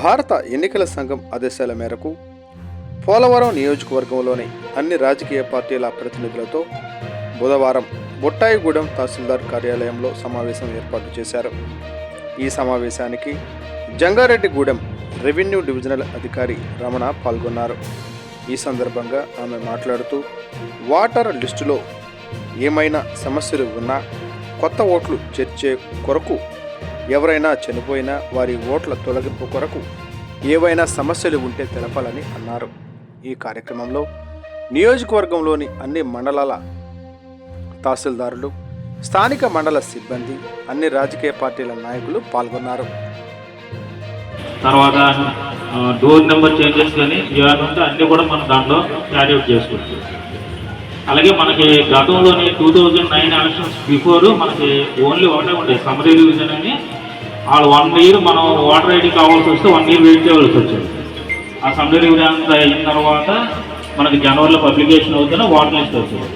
భారత ఎన్నికల సంఘం ఆదేశాల మేరకు పోలవరం నియోజకవర్గంలోని అన్ని రాజకీయ పార్టీల ప్రతినిధులతో బుధవారం బొట్టాయిగూడెం తహసీల్దార్ కార్యాలయంలో సమావేశం ఏర్పాటు చేశారు. ఈ సమావేశానికి జంగారెడ్డిగూడెం రెవెన్యూ డివిజనల్ అధికారి రమణ పాల్గొన్నారు. ఈ సందర్భంగా ఆమె మాట్లాడుతూ వాటర్ లిస్టులో ఏమైనా సమస్యలు ఉన్నా, కొత్త ఓట్లు చేర్చే కొరకు ఎవరైనా చనిపోయినా వారి ఓట్ల తొలగింపు కొరకు ఏవైనా సమస్యలు ఉంటే తెలపాలని అన్నారు. ఈ కార్యక్రమంలో నియోజకవర్గంలోని అన్ని మండలాల తహసీల్దారులు, స్థానిక మండల సిబ్బంది, అన్ని రాజకీయ పార్టీల నాయకులు పాల్గొన్నారు. తర్వాత డోర్ నెంబర్ చేంజెస్ కానీ ఇవన్నీ అన్నీ కూడా మనం దాంట్లో క్యారీ అవుట్ చేసుకోవచ్చు. అలాగే మనకి గతంలోని 2009 ఎలక్షన్స్ బిఫోర్ మనకి ఓన్లీ ఒకటే ఉండేది, సమ్మరీ రివిజన్ అని. వాళ్ళు 1 year మనం ఓటర్ ఐడి కావాల్సి వస్తే 1 year వెయిట్ చేయవలసి వచ్చేది. ఆ సమ్మరీ రివిజన్ అంతా అయిన తర్వాత మనకి జనవరిలో పబ్లికేషన్ అవుతున్న ఓటర్ లిస్ట్ వచ్చింది.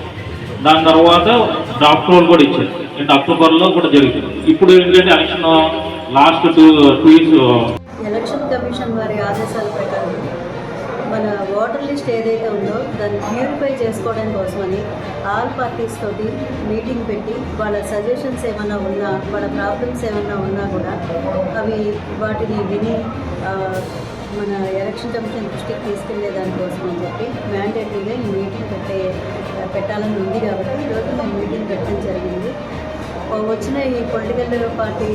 దాని తర్వాత డ్రాఫ్ట్ రోల్ కూడా ఇచ్చారు, అంటే అక్టోబర్లో కూడా జరుగుతుంది. ఇప్పుడు ఏంటంటే election last 2 years election commission వారి ఆదేశాల ప్రకారం మన ఓటర్ లిస్ట్ ఏదైతే ఉందో దాన్ని ప్యూరిఫై చేసుకోవడం కోసమని ఆల్ పార్టీస్ తోటి మీటింగ్ పెట్టి వాళ్ళ సజెషన్స్ ఏమైనా ఉన్నా, వాళ్ళ ప్రాబ్లమ్స్ ఏమైనా ఉన్నా కూడా అవి వాటిని విని మన ఎలక్షన్ కమిషన్ దృష్టికి తీసుకెళ్లే దానికోసం అని చెప్పి మ్యాండేటరీగా ఈ మీటింగ్ పెట్టాలని ఉంది. కాబట్టి ఈరోజు మేము మీటింగ్ పెట్టడం జరిగింది. వచ్చిన ఈ పొలిటికల్ పార్టీ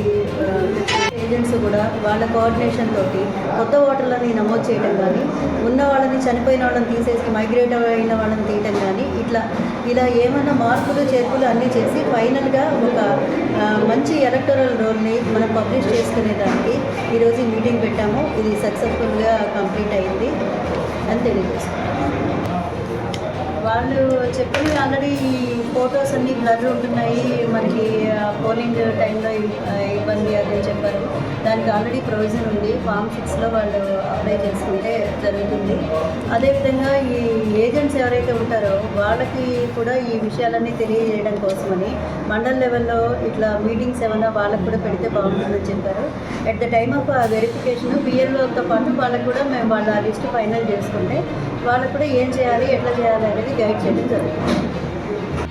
ఏజెంట్స్ కూడా వాళ్ళ కోఆర్డినేషన్ తోటి కొత్త ఓటర్లని నమోదు చేయడం కానీ, ఉన్న వాళ్ళని చనిపోయిన వాళ్ళని తీసేసి మైగ్రేట్ అయిన వాళ్ళని తీయటం కానీ, ఇలా ఏమైనా మార్పులు చేర్పులు అన్నీ చేసి ఫైనల్గా ఒక మంచి ఎలక్టరల్ రోల్ని మనం పబ్లిష్ చేసుకునేదానికి ఈరోజు మీటింగ్ పెట్టాము. ఇది సక్సెస్ఫుల్గా కంప్లీట్ అయింది అని తెలియజేస్తాం. వాళ్ళు చెప్పినవి ఆల్రెడీ ఫొటోస్ అన్నీ బ్లర్ ఉంటున్నాయి, మనకి పోలింగ్ టైంలో ఇబ్బంది అని చెప్పారు. దానికి ఆల్రెడీ ప్రొవిజన్ ఉంది, ఫామ్ 6లో వాళ్ళు అప్లై చేసుకుంటే జరుగుతుంది. అదేవిధంగా ఈ ఏజెంట్స్ ఎవరైతే ఉంటారో వాళ్ళకి కూడా ఈ విషయాలన్నీ తెలియజేయడం కోసమని మండల్ లెవెల్లో ఇట్లా మీటింగ్స్ ఏమైనా వాళ్ళకు కూడా పెడితే బాగుంటుందని చెప్పారు. At the time of verification పిఎల్ఓతో పాటు వాళ్ళకు కూడా మేము వాళ్ళ లిస్ట్ ఫైనల్ చేసుకుంటే వాళ్ళకు కూడా ఏం చేయాలి, ఎట్లా చేయాలి అనేది గైడ్ చేయడం జరుగుతుంది.